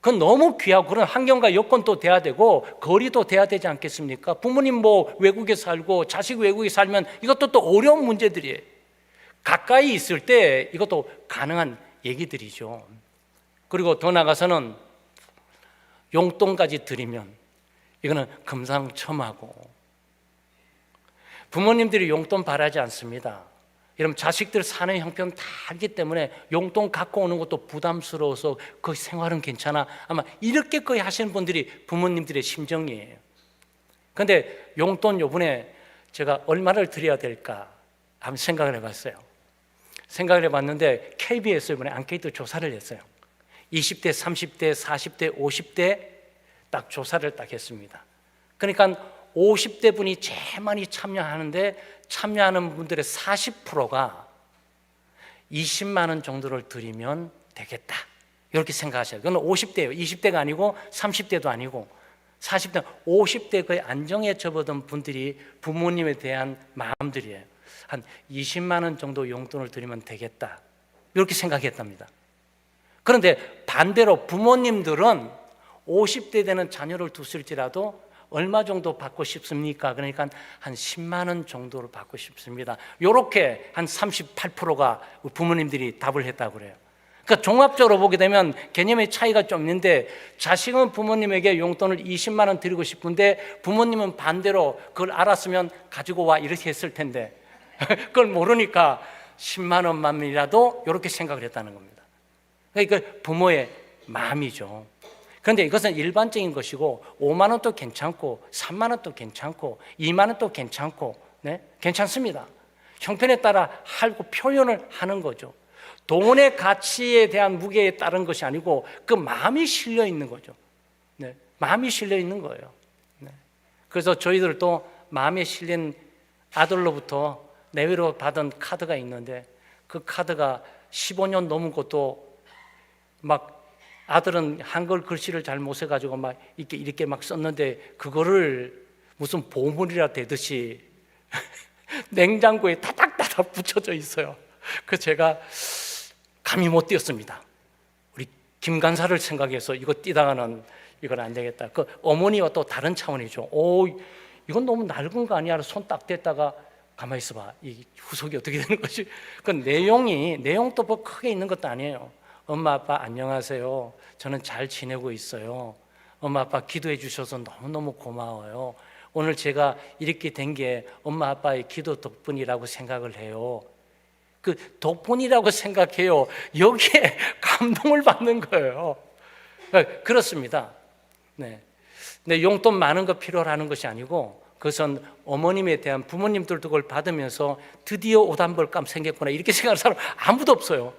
그건 너무 귀하고 그런 환경과 여건도 돼야 되고 거리도 돼야 되지 않겠습니까? 부모님 뭐 외국에 살고 자식 외국에 살면 이것도 또 어려운 문제들이에요. 가까이 있을 때 이것도 가능한 얘기들이죠. 그리고 더 나가서는 용돈까지 드리면 이거는 금상첨화고, 부모님들이 용돈 바라지 않습니다. 여러분 자식들 사는 형편 다 알기 때문에 용돈 갖고 오는 것도 부담스러워서 그 생활은 괜찮아, 아마 이렇게 거의 하시는 분들이 부모님들의 심정이에요. 그런데 용돈 요번에 제가 얼마를 드려야 될까 한번 생각을 해봤어요. 생각을 해봤는데 KBS 이번에 앙케이트 조사를 했어요. 20대, 30대, 40대, 50대 딱 조사를 딱 했습니다. 그러니까 50대 분이 제일 많이 참여하는데 참여하는 분들의 40%가 20만 원 정도를 드리면 되겠다 이렇게 생각하셔요. 그건 50대예요. 20대가 아니고 30대도 아니고 40대, 50대 거의 안정에 접어든 분들이 부모님에 대한 마음들이에요. 한 20만 원 정도 용돈을 드리면 되겠다 이렇게 생각했답니다. 그런데 반대로 부모님들은 50대 되는 자녀를 두실지라도 얼마 정도 받고 싶습니까? 그러니까 한 10만 원 정도를 받고 싶습니다. 이렇게 한 38%가 부모님들이 답을 했다고 그래요. 그러니까 종합적으로 보게 되면 개념의 차이가 좀 있는데 자식은 부모님에게 용돈을 20만 원 드리고 싶은데 부모님은 반대로 그걸 알았으면 가지고 와 이렇게 했을 텐데 그걸 모르니까 10만 원만이라도 이렇게 생각을 했다는 겁니다. 그러니까 부모의 마음이죠. 그런데 이것은 일반적인 것이고 5만 원도 괜찮고 3만 원도 괜찮고 2만 원도 괜찮고 네? 괜찮습니다. 형편에 따라 하고 표현을 하는 거죠. 돈의 가치에 대한 무게에 따른 것이 아니고 그 마음이 실려 있는 거죠. 네? 마음이 실려 있는 거예요. 네? 그래서 저희들도 마음에 실린 아들로부터 내외로 받은 카드가 있는데 그 카드가 15년 넘은 것도 막 아들은 한글 글씨를 잘 못 써가지고 막 이렇게 막 썼는데 그거를 무슨 보물이라 되듯이 냉장고에 타닥타닥 붙여져 있어요. 그래서 제가 감히 못 띄었습니다. 우리 김 간사를 생각해서 이거 띄다가는 이건 안 되겠다. 그 어머니와 또 다른 차원이죠. 이건 너무 낡은 거 아니야? 손 딱 댔다가 가만히 있어봐. 이 후속이 어떻게 되는 거지? 그 내용도 뭐 크게 있는 것도 아니에요. 엄마 아빠 안녕하세요. 저는 잘 지내고 있어요. 엄마 아빠 기도해 주셔서 너무너무 고마워요. 오늘 제가 이렇게 된 게 엄마 아빠의 기도 덕분이라고 생각을 해요. 그 덕분이라고 생각해요. 여기에 감동을 받는 거예요. 그렇습니다. 네. 근데 용돈 많은 거 필요로 하는 것이 아니고 그것은 어머님에 대한 부모님들도 그걸 받으면서 드디어 옷 한 벌 감 생겼구나 이렇게 생각하는 사람 아무도 없어요.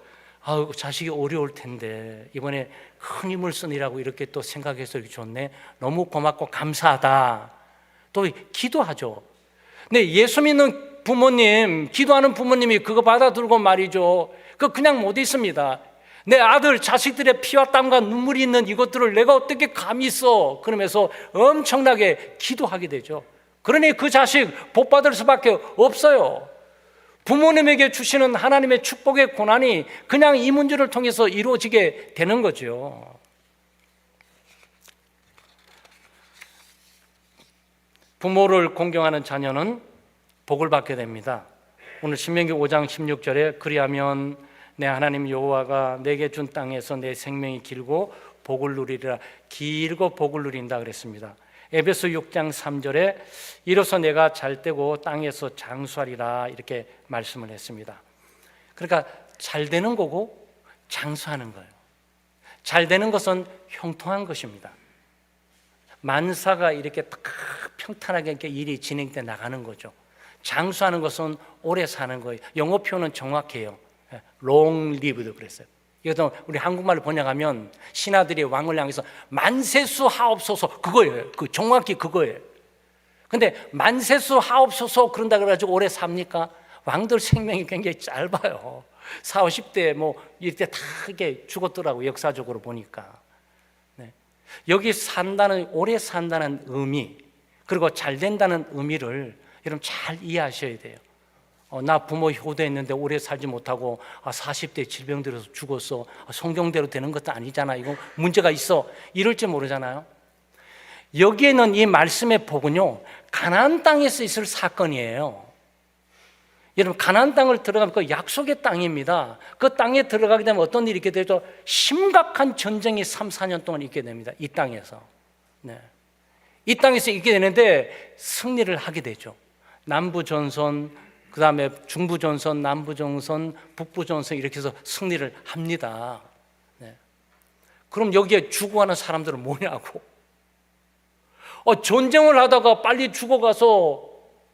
자식이 어려울 텐데 이번에 큰 힘을 쓰느라고 이렇게 또 생각해서 이렇게 좋네. 너무 고맙고 감사하다. 또 기도하죠. 근데 예수 믿는 부모님, 기도하는 부모님이 그거 받아들고 말이죠. 그냥 못 있습니다. 내 아들, 자식들의 피와 땀과 눈물이 있는 이것들을 내가 어떻게 감히 써? 그러면서 엄청나게 기도하게 되죠. 그러니 그 자식 복 받을 수밖에 없어요. 부모님에게 주시는 하나님의 축복의 고난이 그냥 이 문제를 통해서 이루어지게 되는 거죠. 부모를 공경하는 자녀는 복을 받게 됩니다. 오늘 신명기 5장 16절에 그리하면 내 하나님 여호와가 내게 준 땅에서 내 생명이 길고 복을 누리리라. 길고 복을 누린다 그랬습니다. 에베소 6장 3절에 이로써 내가 잘되고 땅에서 장수하리라 이렇게 말씀을 했습니다. 그러니까 잘 되는 거고 장수하는 거예요. 잘 되는 것은 형통한 것입니다. 만사가 이렇게 딱 평탄하게 이렇게 일이 진행돼 나가는 거죠. 장수하는 것은 오래 사는 거예요. 영어 표현은 정확해요. long lived 그랬어요. 이것도 우리 한국말로 번역하면 신하들이 왕을 향해서 만세수 하옵소서 그거예요. 정확히 그거예요. 근데 만세수 하옵소서 그런다 그래가지고 오래 삽니까? 왕들 생명이 굉장히 짧아요. 40, 50대 뭐 이때 다 이렇게 죽었더라고 역사적으로 보니까. 네. 여기 산다는 오래 산다는 의미 그리고 잘 된다는 의미를 여러분 잘 이해하셔야 돼요. 나 부모 효도했는데 오래 살지 못하고 40대 질병 들어서 죽었어. 성경대로 되는 것도 아니잖아. 이거 문제가 있어. 이럴지 모르잖아요. 여기에는 이 말씀의 복은요 가나안 땅에서 있을 사건이에요. 여러분 가나안 땅을 들어가면 그 약속의 땅입니다. 그 땅에 들어가게 되면 어떤 일이 있게 되죠? 심각한 전쟁이 3, 4년 동안 있게 됩니다. 이 땅에서. 네. 이 땅에서 있게 되는데 승리를 하게 되죠. 남부전선 그 다음에 중부전선, 남부전선, 북부전선 이렇게 해서 승리를 합니다. 네. 그럼 여기에 죽어가는 사람들은 뭐냐고. 전쟁을 하다가 빨리 죽어가서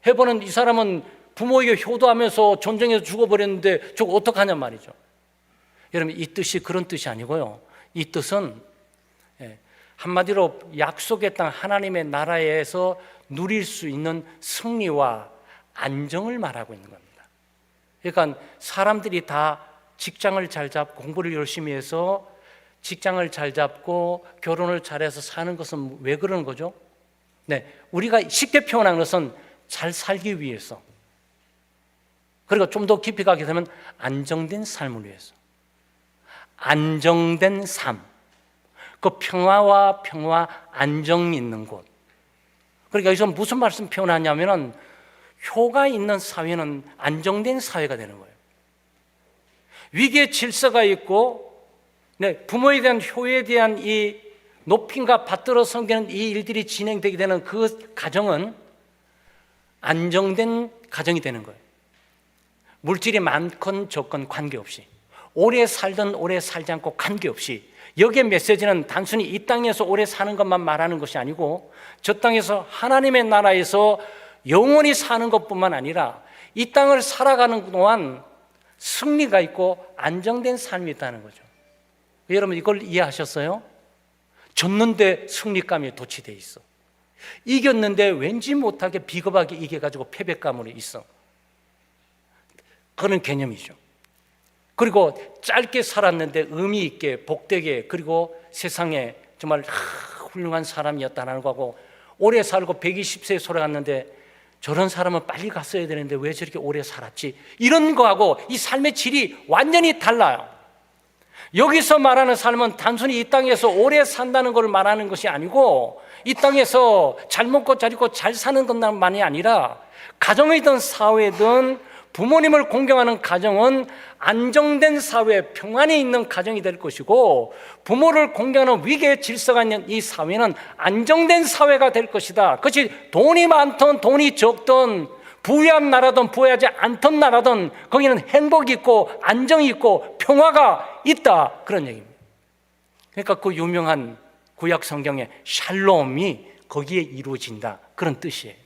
해보는 이 사람은 부모에게 효도하면서 전쟁에서 죽어버렸는데 저거 어떡하냔 말이죠. 여러분 이 뜻이 그런 뜻이 아니고요. 이 뜻은 한마디로 약속의 땅 하나님의 나라에서 누릴 수 있는 승리와 안정을 말하고 있는 겁니다. 그러니까 사람들이 다 직장을 잘 잡고 공부를 열심히 해서 직장을 잘 잡고 결혼을 잘해서 사는 것은 왜 그러는 거죠? 네, 우리가 쉽게 표현한 것은 잘 살기 위해서 그리고 좀 더 깊이 가게 되면 안정된 삶을 위해서 안정된 삶 그 평화와 안정이 있는 곳 그러니까 여기서 무슨 말씀 표현하냐면은 효가 있는 사회는 안정된 사회가 되는 거예요. 위기의 질서가 있고 부모에 대한 효에 대한 이 높임과 받들어 섬기는 이 일들이 진행되게 되는 그 가정은 안정된 가정이 되는 거예요. 물질이 많건 적건 관계없이 오래 살든 오래 살지 않고 관계없이 여기에 메시지는 단순히 이 땅에서 오래 사는 것만 말하는 것이 아니고 저 땅에서 하나님의 나라에서 영원히 사는 것뿐만 아니라 이 땅을 살아가는 동안 승리가 있고 안정된 삶이 있다는 거죠. 여러분 이걸 이해하셨어요? 졌는데 승리감이 도취돼 있어. 이겼는데 왠지 못하게 비겁하게 이겨가지고 패배감으로 있어. 그런 개념이죠. 그리고 짧게 살았는데 의미 있게 복되게 그리고 세상에 정말 훌륭한 사람이었다는 거하고 오래 살고 120세에 돌아갔는데 저런 사람은 빨리 갔어야 되는데 왜 저렇게 오래 살았지? 이런 거하고 이 삶의 질이 완전히 달라요. 여기서 말하는 삶은 단순히 이 땅에서 오래 산다는 걸 말하는 것이 아니고 이 땅에서 잘 먹고 잘 입고 잘 사는 것만이 아니라 가정이든 사회든 부모님을 공경하는 가정은 안정된 사회, 평안이 있는 가정이 될 것이고 부모를 공경하는 위계의 질서가 있는 이 사회는 안정된 사회가 될 것이다. 그것이 돈이 많든 돈이 적든 부유한 나라든 부유하지 않던 나라든 거기는 행복이 있고 안정이 있고 평화가 있다. 그런 얘기입니다. 그러니까 그 유명한 구약 성경의 샬롬이 거기에 이루어진다. 그런 뜻이에요.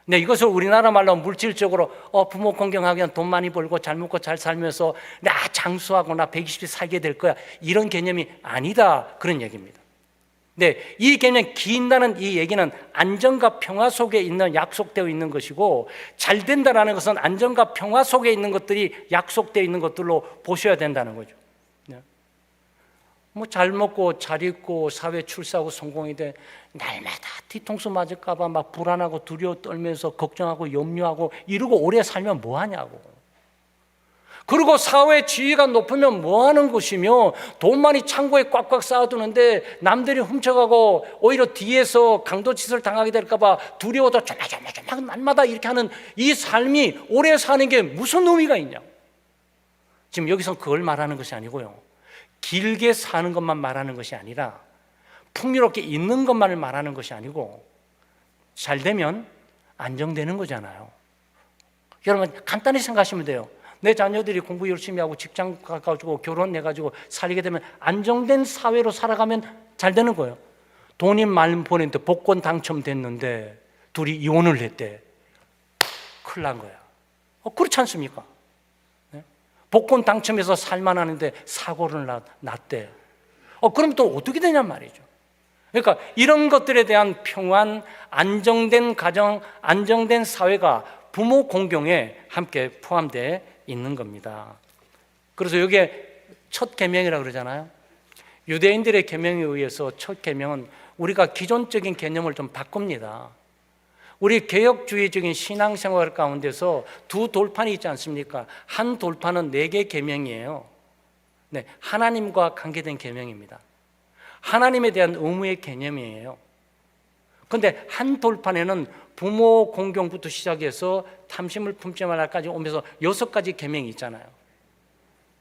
네, 이것을 우리나라 말로 물질적으로 부모 공경하면 돈 많이 벌고 잘 먹고 잘 살면서 나 장수하고 나 120세 살게 될 거야 이런 개념이 아니다 그런 얘기입니다. 네, 이 개념 긴다는 이 얘기는 안정과 평화 속에 있는 약속되어 있는 것이고 잘 된다라는 것은 안정과 평화 속에 있는 것들이 약속되어 있는 것들로 보셔야 된다는 거죠. 네. 뭐 잘 먹고 잘 입고 사회 출세하고 성공이 돼 날마다 뒤통수 맞을까 봐 막 불안하고 두려워 떨면서 걱정하고 염려하고 이러고 오래 살면 뭐 하냐고. 그리고 사회 지위가 높으면 뭐 하는 것이며 돈 많이 창고에 꽉꽉 쌓아두는데 남들이 훔쳐가고 오히려 뒤에서 강도짓을 당하게 될까 봐 두려워서 조마조마조마 날마다 이렇게 하는 이 삶이 오래 사는 게 무슨 의미가 있냐. 지금 여기서 그걸 말하는 것이 아니고요, 길게 사는 것만 말하는 것이 아니라 풍요롭게 있는 것만을 말하는 것이 아니고 잘 되면 안정되는 거잖아요. 여러분 간단히 생각하시면 돼요. 내 자녀들이 공부 열심히 하고 직장 가가지고 결혼해가지고 살게 되면 안정된 사회로 살아가면 잘 되는 거예요. 돈이 많이 보냈는데 복권 당첨됐는데 둘이 이혼을 했대. 큰일 난 거야. 그렇지 않습니까? 네? 복권 당첨해서 살만하는데 사고를 났대. 그럼 또 어떻게 되냔 말이죠. 그러니까 이런 것들에 대한 평안, 안정된 가정, 안정된 사회가 부모 공경에 함께 포함되어 있는 겁니다. 그래서 이게 첫 계명이라고 그러잖아요. 유대인들의 계명에 의해서 첫 계명은 우리가 기존적인 개념을 좀 바꿉니다. 우리 개혁주의적인 신앙생활 가운데서 두 돌판이 있지 않습니까? 한 돌판은 4개 계명이에요. 네, 하나님과 관계된 계명입니다. 하나님에 대한 의무의 개념이에요. 그런데 한 돌판에는 부모 공경부터 시작해서 탐심을 품지 말라까지 오면서 6가지 계명이 있잖아요.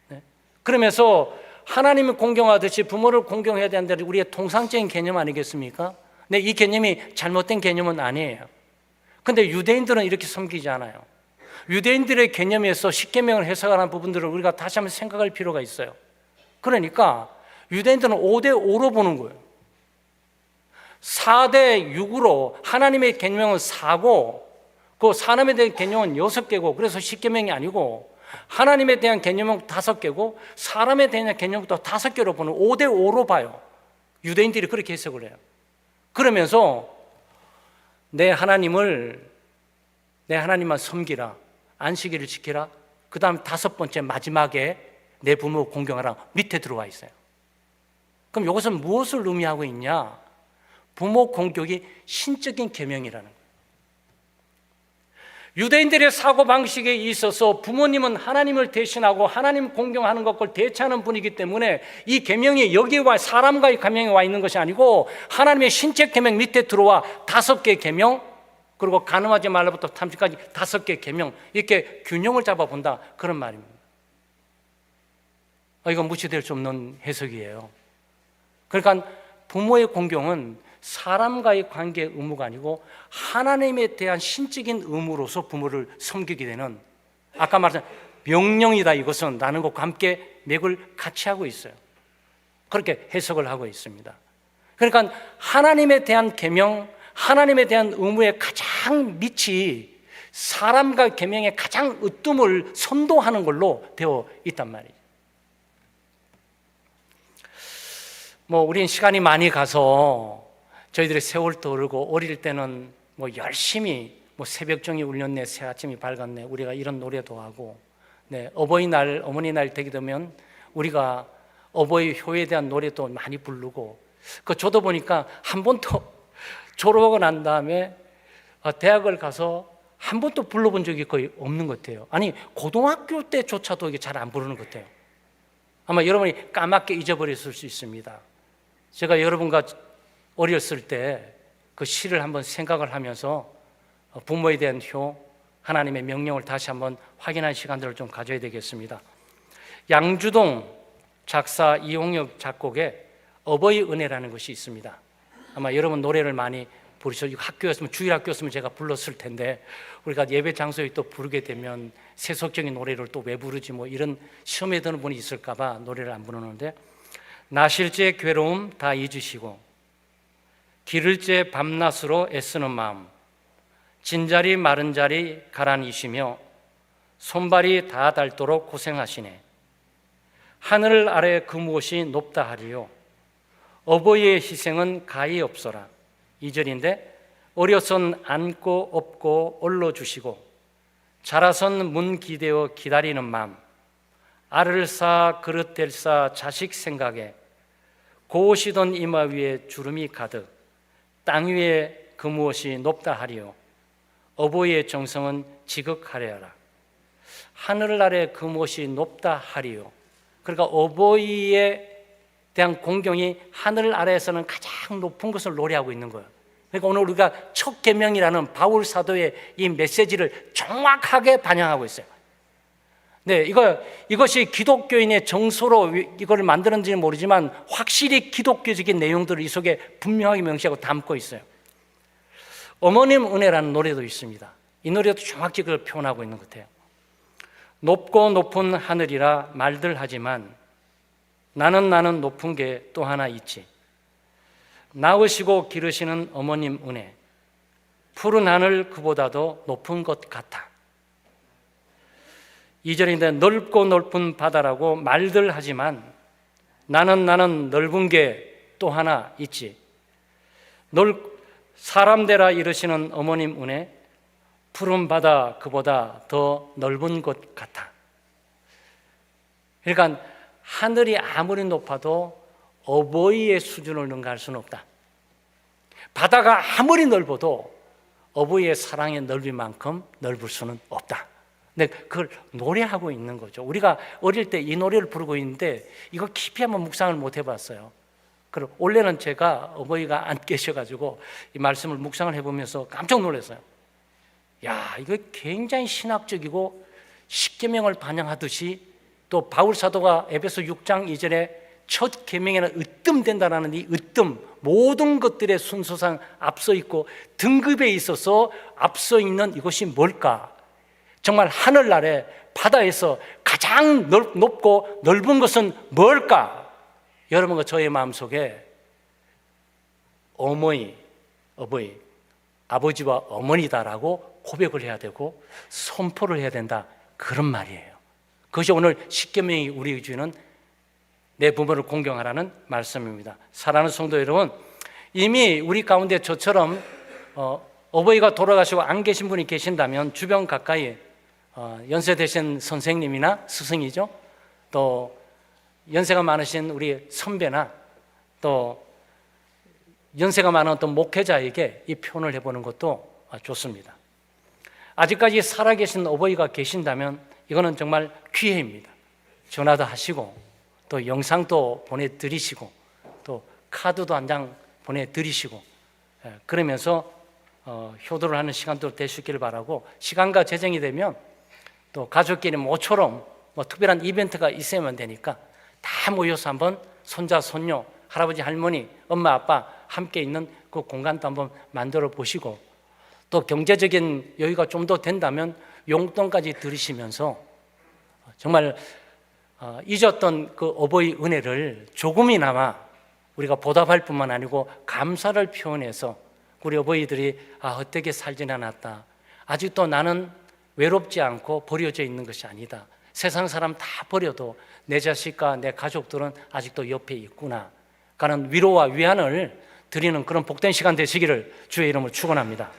네? 그러면서 하나님을 공경하듯이 부모를 공경해야 되는데 우리의 통상적인 개념 아니겠습니까? 근데 이 개념이 잘못된 개념은 아니에요. 그런데 유대인들은 이렇게 섬기지 않아요. 유대인들의 개념에서 십계명을 해석하는 부분들을 우리가 다시 한번 생각할 필요가 있어요. 그러니까 유대인들은 5대5로 보는 거예요. 4대6으로 하나님의 계명은 4고 그 사람에 대한 개념은 6개고 그래서 십계명이 아니고 하나님에 대한 개념은 5개고 사람에 대한 개념도 5개로 보는 5대5로 봐요. 유대인들이 그렇게 해석을 해요. 그러면서 내 하나님만 섬기라, 안식일을 지키라, 그 다음 5번째 마지막에 내 부모 공경하라 밑에 들어와 있어요. 그럼 이것은 무엇을 의미하고 있냐? 부모 공경이 신적인 계명이라는 거예요. 유대인들의 사고방식에 있어서 부모님은 하나님을 대신하고 하나님 공경하는 것을 대체하는 분이기 때문에 이 계명이 여기와 사람과의 계명이 와 있는 것이 아니고 하나님의 신적 계명 밑에 들어와 5개 계명, 그리고 간음하지 말라부터 탐심까지 5개 계명, 이렇게 균형을 잡아본다, 그런 말입니다. 이건 무시될 수 없는 해석이에요. 그러니까 부모의 공경은 사람과의 관계의 의무가 아니고 하나님에 대한 신적인 의무로서 부모를 섬기게 되는, 아까 말한 명령이다, 이것은 라는 것과 함께 맥을 같이 하고 있어요. 그렇게 해석을 하고 있습니다. 그러니까 하나님에 대한 계명, 하나님에 대한 의무의 가장 밑이 사람과 계명의 가장 으뜸을 선도하는 걸로 되어 있단 말이에요. 우린 시간이 많이 가서 저희들이 세월도 오르고 어릴 때는 열심히 새벽종이 울렸네, 새 아침이 밝았네, 우리가 이런 노래도 하고, 네, 어버이날, 어머니날 되게 되면 우리가 어버이 효에 대한 노래도 많이 부르고, 저도 보니까 한 번도 졸업하고 난 다음에 대학을 가서 한 번도 불러본 적이 거의 없는 것 같아요. 아니, 고등학교 때조차도 이게 잘 안 부르는 것 같아요. 아마 여러분이 까맣게 잊어버렸을 수 있습니다. 제가 여러분과 어렸을 때 그 시를 한번 생각을 하면서 부모에 대한 효, 하나님의 명령을 다시 한번 확인하는 시간들을 좀 가져야 되겠습니다. 양주동 작사 이홍혁 작곡의 어버이 은혜라는 것이 있습니다. 아마 여러분 노래를 많이 부르셔서 학교였으면, 주일학교였으면 제가 불렀을 텐데, 우리가 예배 장소에 또 부르게 되면 세속적인 노래를 또 왜 부르지 이런 시험에 드는 분이 있을까 봐 노래를 안 부르는데, 나실제 괴로움 다 잊으시고 기를제 밤낮으로 애쓰는 마음, 진자리 마른 자리 가라니시며 손발이 다 닳도록 고생하시네. 하늘 아래 그 무엇이 높다 하리요. 어버이의 희생은 가히 없어라. 2절인데, 어려선 안고 업고 올려주시고 자라선 문 기대어 기다리는 마음, 알을 쌓아 그릇 댈 쌓아 자식 생각에 고우시던 이마 위에 주름이 가득 땅 위에 그 무엇이 높다 하리요 어버이의 정성은 지극하려라. 하늘 아래 그 무엇이 높다 하리요. 그러니까 어버이에 대한 공경이 하늘 아래에서는 가장 높은 것을 노래하고 있는 거예요. 그러니까 오늘 우리가 첫 계명이라는 바울 사도의 이 메시지를 정확하게 반영하고 있어요. 네, 이것이 기독교인의 정서로 이걸 만드는지는 모르지만 확실히 기독교적인 내용들을 이 속에 분명하게 명시하고 담고 있어요. 어머님 은혜라는 노래도 있습니다. 이 노래도 정확히 그걸 표현하고 있는 것 같아요. 높고 높은 하늘이라 말들 하지만 나는 높은 게 또 하나 있지. 낳으시고 기르시는 어머님 은혜, 푸른 하늘 그보다도 높은 것 같아. 2절인데 넓고 넓은 바다라고 말들 하지만 나는 넓은 게 또 하나 있지. 사람되라 이르시는 어머님 은혜, 푸른 바다 그보다 더 넓은 것 같아. 그러니까 하늘이 아무리 높아도 어버이의 수준을 능가할 수는 없다. 바다가 아무리 넓어도 어버이의 사랑의 넓이만큼 넓을 수는 없다. 근데 그걸 노래하고 있는 거죠. 우리가 어릴 때 이 노래를 부르고 있는데 이거 깊이 한번 묵상을 못 해봤어요. 그리고 원래는 제가 어머니가 안 계셔가지고 이 말씀을 묵상을 해보면서 깜짝 놀랐어요. 야, 이거 굉장히 신학적이고 십계명을 반영하듯이 또 바울 사도가 에베소 6장 2절에 첫 계명에는 으뜸된다라는 이 으뜸, 모든 것들의 순서상 앞서 있고 등급에 있어서 앞서 있는 이것이 뭘까? 정말 하늘 아래 바다에서 가장 높고 넓은 것은 뭘까? 여러분과 저의 마음속에 어머니, 아버지와 어머니다라고 고백을 해야 되고 선포를 해야 된다, 그런 말이에요. 그것이 오늘 십계명이 우리에게 주는 내 부모를 공경하라는 말씀입니다. 사랑하는 성도 여러분, 이미 우리 가운데 저처럼 어버이가 돌아가시고 안 계신 분이 계신다면 주변 가까이 연세 되신 선생님이나 스승이죠, 또 연세가 많으신 우리 선배나 또 연세가 많은 어떤 목회자에게 이 표현을 해보는 것도 좋습니다. 아직까지 살아계신 어버이가 계신다면 이거는 정말 기회입니다. 전화도 하시고 또 영상도 보내드리시고 또 카드도 한 장 보내드리시고 그러면서 효도를 하는 시간도 될 수 있기를 바라고, 시간과 재정이 되면 또 가족끼리 모처럼 특별한 이벤트가 있어야만 되니까 다 모여서 한번 손자, 손녀, 할아버지, 할머니, 엄마, 아빠 함께 있는 그 공간도 한번 만들어 보시고, 또 경제적인 여유가 좀 더 된다면 용돈까지 들으시면서 정말 잊었던 그 어버이 은혜를 조금이나마 우리가 보답할 뿐만 아니고 감사를 표현해서 우리 어버이들이 어떻게 살진 않았다, 아직도 나는 외롭지 않고 버려져 있는 것이 아니다, 세상 사람 다 버려도 내 자식과 내 가족들은 아직도 옆에 있구나 라는 위로와 위안을 드리는 그런 복된 시간 되시기를 주의 이름으로 축원합니다.